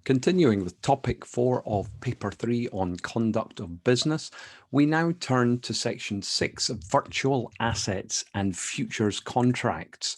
Continuing with topic 4 of paper 3 on conduct of business, we now turn to section 6 of virtual assets and futures contracts.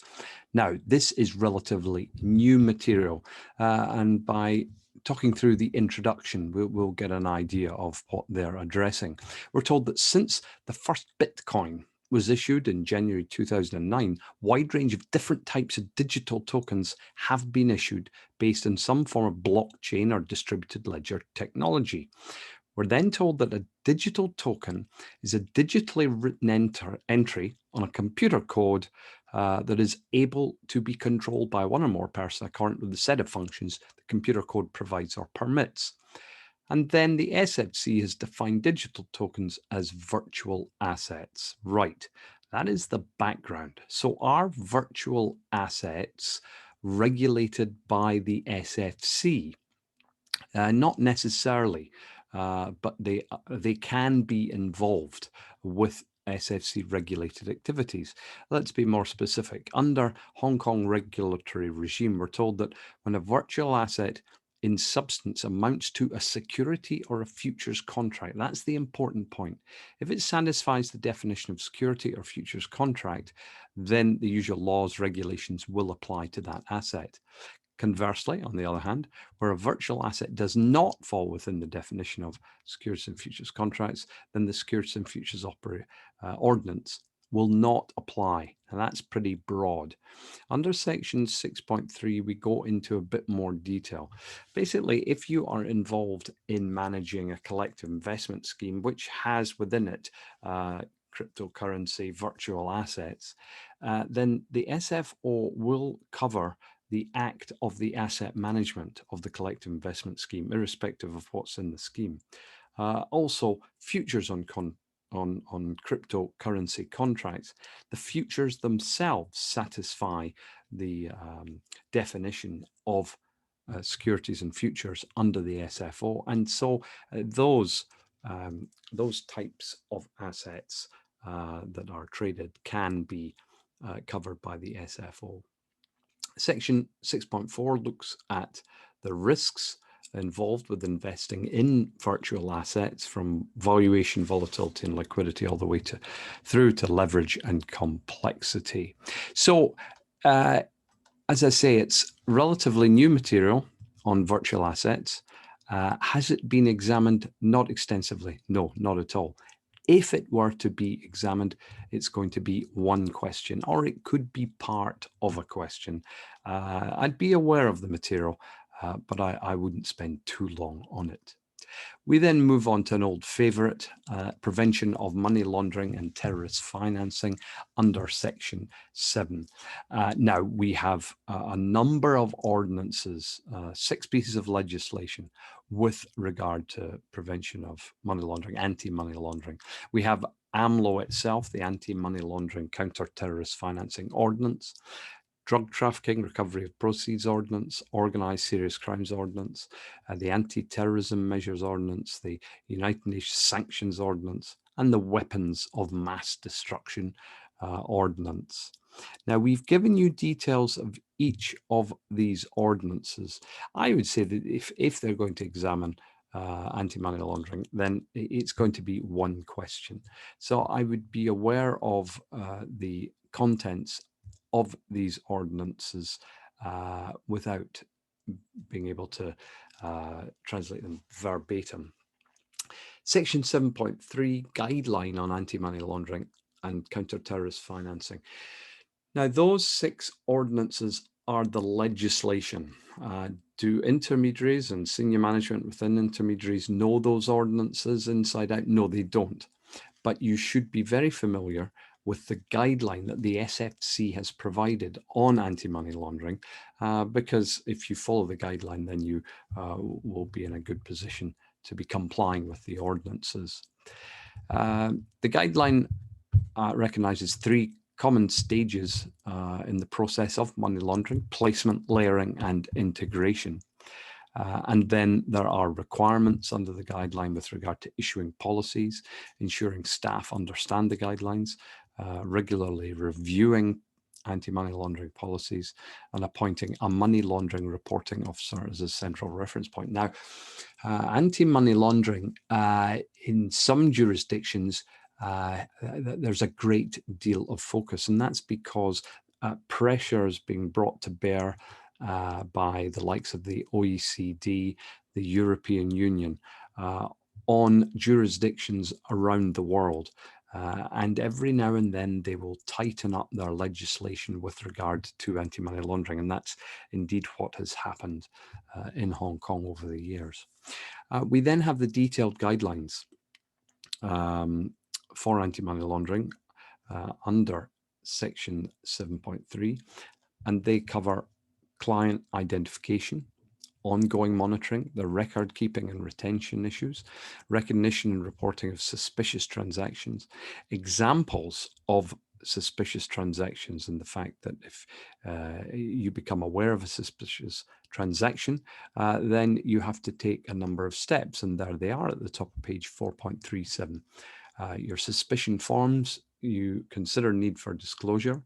Now, this is relatively new material, and by talking through the introduction, we'll get an idea of what they're addressing. We're told that since the first Bitcoin was issued in January 2009, wide range of different types of digital tokens have been issued based on some form of blockchain or distributed ledger technology. We're then told that a digital token is a digitally written entry on a computer code that is able to be controlled by one or more persons according to the set of functions the computer code provides or permits. And then the SFC has defined digital tokens as virtual assets. Right, that is the background. So are virtual assets regulated by the SFC? Not necessarily, but they can be involved with SFC regulated activities. Let's be more specific. Under Hong Kong regulatory regime, we're told that when a virtual asset in substance amounts to a security or a futures contract. That's the important point. If it satisfies the definition of security or futures contract, then the usual laws, regulations will apply to that asset. Conversely, on the other hand, where a virtual asset does not fall within the definition of securities and futures contracts, then the Securities and Futures Ordinance will not apply, and that's pretty broad. Under section 6.3, we go into a bit more detail. Basically, if you are involved in managing a collective investment scheme, which has within it cryptocurrency, virtual assets, then the SFO will cover the act of the asset management of the collective investment scheme, irrespective of what's in the scheme. Also, futures on cryptocurrency contracts, the futures themselves satisfy the definition of securities and futures under the SFO, and so those types of assets that are traded can be covered by the SFO. Section 6.4 looks at the risks involved with investing in virtual assets, from valuation, volatility, and liquidity, all the way through to leverage and complexity. So, as I say, it's relatively new material on virtual assets. Has it been examined? Not extensively. No, not at all. If it were to be examined, it's going to be one question, or it could be part of a question. I'd be aware of the material, but I wouldn't spend too long on it. We then move on to an old favorite, prevention of money laundering and terrorist financing under section 7. Now we have a number of ordinances, 6 pieces of legislation with regard to prevention of money laundering, anti-money laundering. We have AMLO itself, the Anti-Money Laundering Counter-Terrorist Financing Ordinance, Drug Trafficking, Recovery of Proceeds Ordinance, Organised Serious Crimes Ordinance, the Anti-Terrorism Measures Ordinance, the United Nations Sanctions Ordinance, and the Weapons of Mass Destruction Ordinance. Now, we've given you details of each of these ordinances. I would say that if they're going to examine anti-money laundering, then it's going to be one question. So I would be aware of the contents of these ordinances without being able to translate them verbatim. Section 7.3, Guideline on Anti-Money Laundering and Counter-Terrorist Financing. Now, those 6 ordinances are the legislation. Do intermediaries and senior management within intermediaries know those ordinances inside out? No, they don't. But you should be very familiar with the guideline that the SFC has provided on anti-money laundering, because if you follow the guideline, then you will be in a good position to be complying with the ordinances. The guideline recognizes 3 common stages in the process of money laundering: placement, layering, and integration. And then there are requirements under the guideline with regard to issuing policies, ensuring staff understand the guidelines, regularly reviewing anti-money laundering policies, and appointing a money laundering reporting officer as a central reference point. Now, anti-money laundering in some jurisdictions, there's a great deal of focus, and that's because pressure is being brought to bear by the likes of the OECD, the European Union, on jurisdictions around the world. And every now and then they will tighten up their legislation with regard to anti-money laundering. And that's indeed what has happened in Hong Kong over the years. We then have the detailed guidelines for anti-money laundering under section 7.3, and they cover client identification, ongoing monitoring, the record keeping and retention issues, recognition and reporting of suspicious transactions, examples of suspicious transactions, and the fact that if you become aware of a suspicious transaction, then you have to take a number of steps, and there they are at the top of page 4.37. Your suspicion forms, you consider need for disclosure,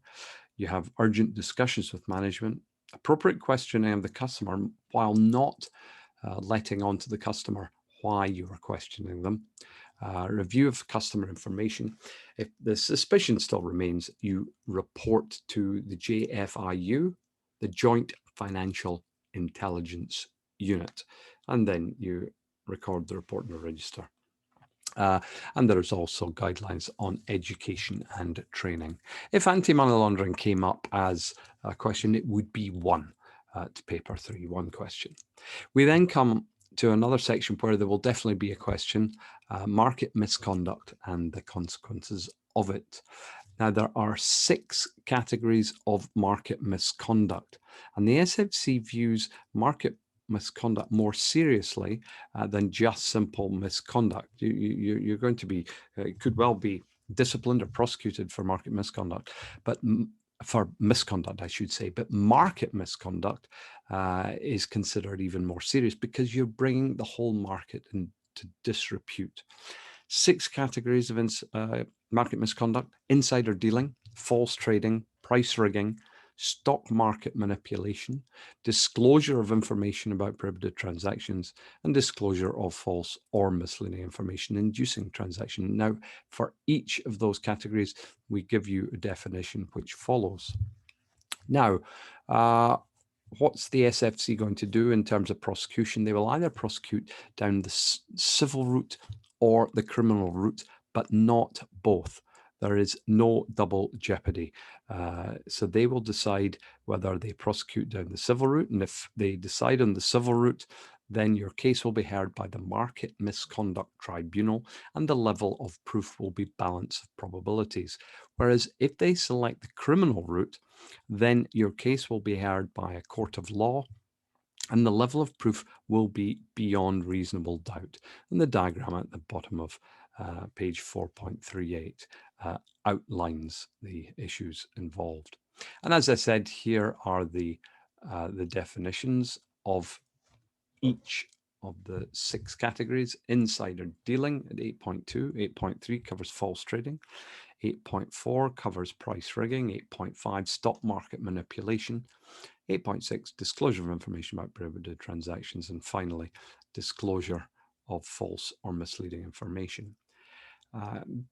you have urgent discussions with management, appropriate questioning of the customer while not letting on to the customer why you are questioning them, review of customer information. If the suspicion still remains, you report to the JFIU, the Joint Financial Intelligence Unit, and then you record the report in the register. And there's also guidelines on education and training. If anti-money laundering came up as a question, it would be one to paper 3, one question. We then come to another section where there will definitely be a question, market misconduct and the consequences of it. Now, there are 6 categories of market misconduct, and the SFC views market misconduct more seriously than just simple misconduct. You're going to be, could well be disciplined or prosecuted for market misconduct, but for misconduct, I should say, but market misconduct is considered even more serious because you're bringing the whole market into disrepute. 6 categories of market misconduct: insider dealing, false trading, price rigging, stock market manipulation, disclosure of information about prohibited transactions, and disclosure of false or misleading information inducing transaction. Now, for each of those categories, we give you a definition which follows. Now, what's the SFC going to do in terms of prosecution? They will either prosecute down the civil route or the criminal route, but not both. There is no double jeopardy. So they will decide whether they prosecute down the civil route, and if they decide on the civil route, then your case will be heard by the Market Misconduct Tribunal, and the level of proof will be balance of probabilities. Whereas if they select the criminal route, then your case will be heard by a court of law, and the level of proof will be beyond reasonable doubt. And the diagram at the bottom of page 4.38 outlines the issues involved. And as I said, here are the definitions of each of the 6 categories. Insider dealing at 8.2, 8.3 covers false trading, 8.4 covers price rigging, 8.5 stock market manipulation, 8.6 disclosure of information about prohibited transactions, and finally disclosure of false or misleading information.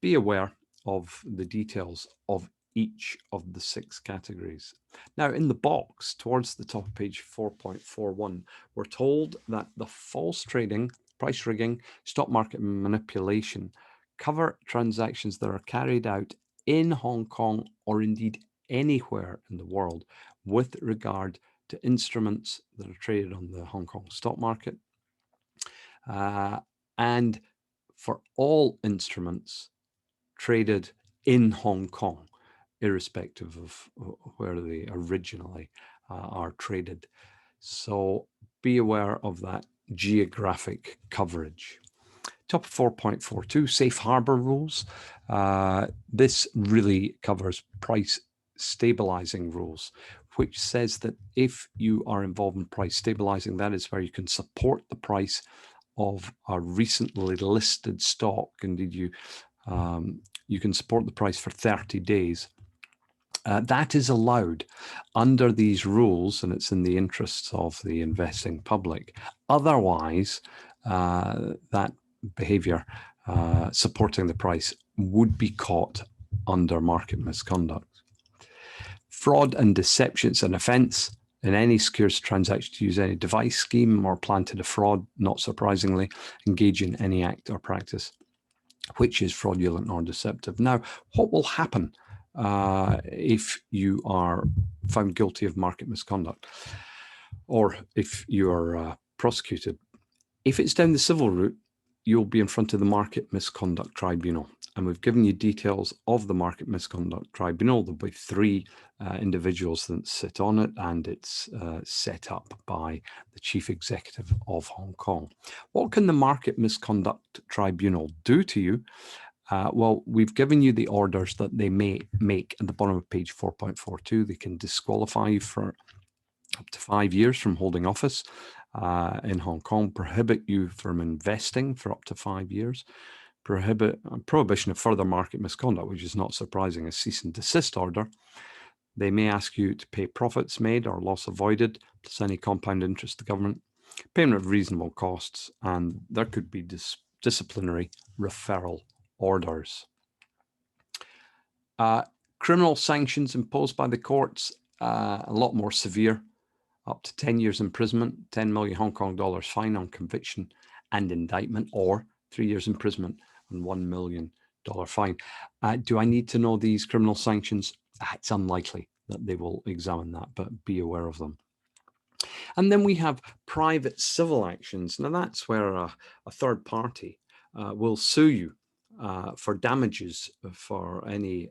Be aware of the details of each of the 6 categories. Now, in the box towards the top of page 4.41, we're told that the false trading, price rigging, stock market manipulation cover transactions that are carried out in Hong Kong or indeed anywhere in the world with regard to instruments that are traded on the Hong Kong stock market, and for all instruments traded in Hong Kong, irrespective of where they originally are traded. So be aware of that geographic coverage. Top 4.42, safe harbor rules. This really covers price stabilizing rules, which says that if you are involved in price stabilizing, that is where you can support the price of a recently listed stock. Indeed, you can support the price for 30 days That is allowed under these rules, and it's in the interests of the investing public. Otherwise, that behavior supporting the price would be caught under market misconduct. Fraud and deception is an offence in any securities transaction to use any device, scheme, or plan to defraud, not surprisingly, engage in any act or practice which is fraudulent or deceptive. Now, what will happen if you are found guilty of market misconduct, or if you are prosecuted? If it's down the civil route, you'll be in front of the Market Misconduct Tribunal. And we've given you details of the Market Misconduct Tribunal. There'll be 3 individuals that sit on it, and it's set up by the Chief Executive of Hong Kong. What can the Market Misconduct Tribunal do to you? Well, we've given you the orders that they may make at the bottom of page 4.42. They can disqualify you for up to 5 years from holding office in Hong Kong, prohibit you from investing for up to 5 years, prohibition of further market misconduct, which is not surprising, a cease and desist order. They may ask you to pay profits made or loss avoided, plus any compound interest to government, payment of reasonable costs, and there could be disciplinary referral orders. Criminal sanctions imposed by the courts, a lot more severe, up to 10 years imprisonment, 10 million Hong Kong dollars fine on conviction and indictment, or 3 years imprisonment and $1 million fine. Do I need to know these criminal sanctions? It's unlikely that they will examine that, but be aware of them. And then we have private civil actions. Now that's where a third party will sue you for damages for any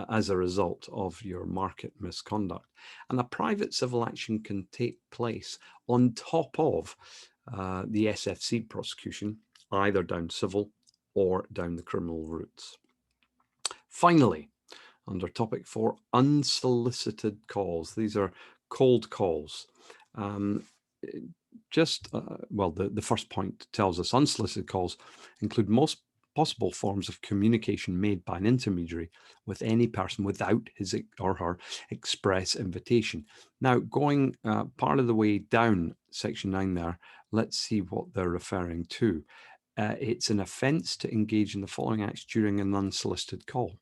as a result of your market misconduct. And a private civil action can take place on top of the SFC prosecution, either down civil or down the criminal routes. Finally, under topic 4, unsolicited calls. These are cold calls. Well, the first point tells us unsolicited calls include most possible forms of communication made by an intermediary with any person without his or her express invitation. Now, going part of the way down section 9 there, let's see what they're referring to. It's an offence to engage in the following acts during an unsolicited call: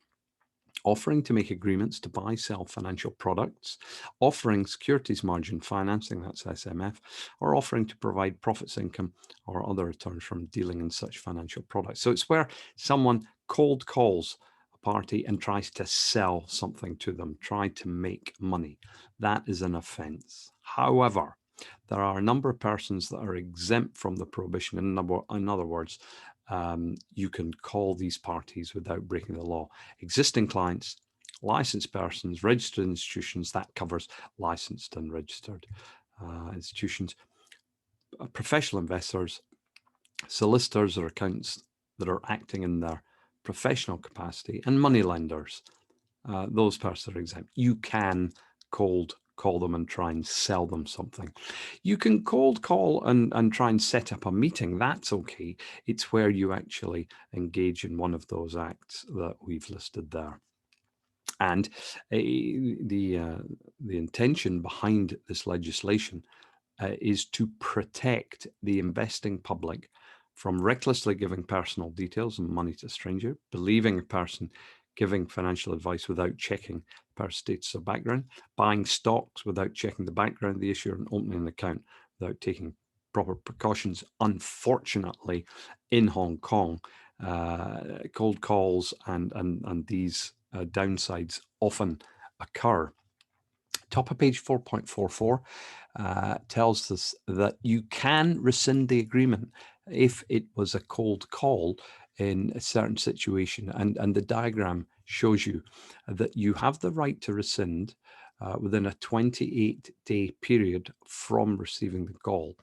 offering to make agreements to buy, sell financial products, offering securities margin financing, that's SMF, or offering to provide profits, income, or other returns from dealing in such financial products. So it's where someone cold calls a party and tries to sell something to them, try to make money. That is an offence. However, there are a number of persons that are exempt from the prohibition. In other words, you can call these parties without breaking the law. Existing clients, licensed persons, registered institutions, that covers licensed and registered institutions, professional investors, solicitors or accountants that are acting in their professional capacity, and money lenders. Those persons are exempt. You can call them and try and sell them something. You can cold call and try and set up a meeting. That's okay. It's where you actually engage in one of those acts that we've listed there. And the intention behind this legislation is to protect the investing public from recklessly giving personal details and money to a stranger, believing a person giving financial advice without checking per status or background, buying stocks without checking the background of the issuer, and opening an account without taking proper precautions. Unfortunately, in Hong Kong, cold calls and these downsides often occur. Top of page 4.44 tells us that you can rescind the agreement if it was a cold call in a certain situation. And the diagram shows you that you have the right to rescind within a 28-day period from receiving the call.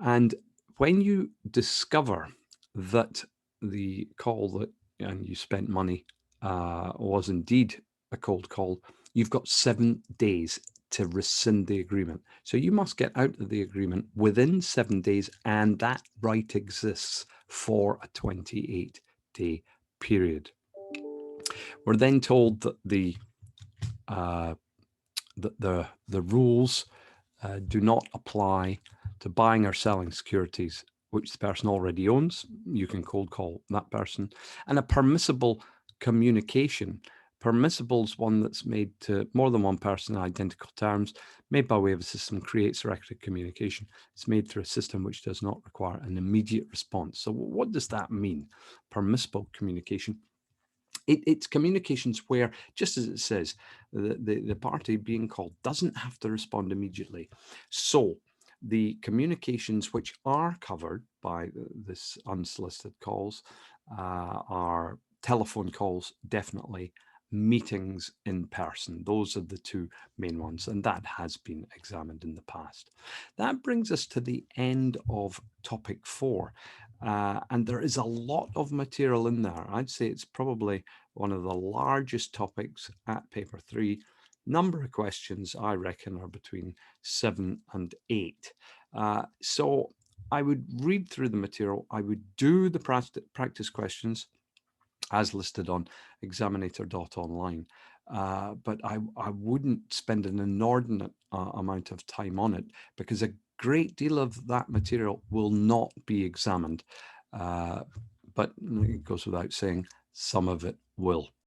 And when you discover that the call that and you spent money was indeed a cold call, you've got 7 days to rescind the agreement. So you must get out of the agreement within 7 days, and that right exists for a 28-day period. We're then told that the the rules do not apply to buying or selling securities which the person already owns. You can cold call that person. And a permissible communication. Permissible is one that's made to more than one person in identical terms, made by way of a system, creates a record of communication. It's made through a system which does not require an immediate response. So what does that mean? Permissible communication. It's communications where, just as it says, the party being called doesn't have to respond immediately. So the communications which are covered by this unsolicited calls are telephone calls, definitely, meetings in person. Those are the two main ones, and that has been examined in the past. That brings us to the end of topic 4. And there is a lot of material in there. I'd say it's probably one of the largest topics at paper 3. Number of questions, I reckon, are between 7 and 8. So I would read through the material. I would do the practice questions as listed on Examinator.online. But I wouldn't spend an inordinate amount of time on it, because a great deal of that material will not be examined. But it goes without saying, some of it will.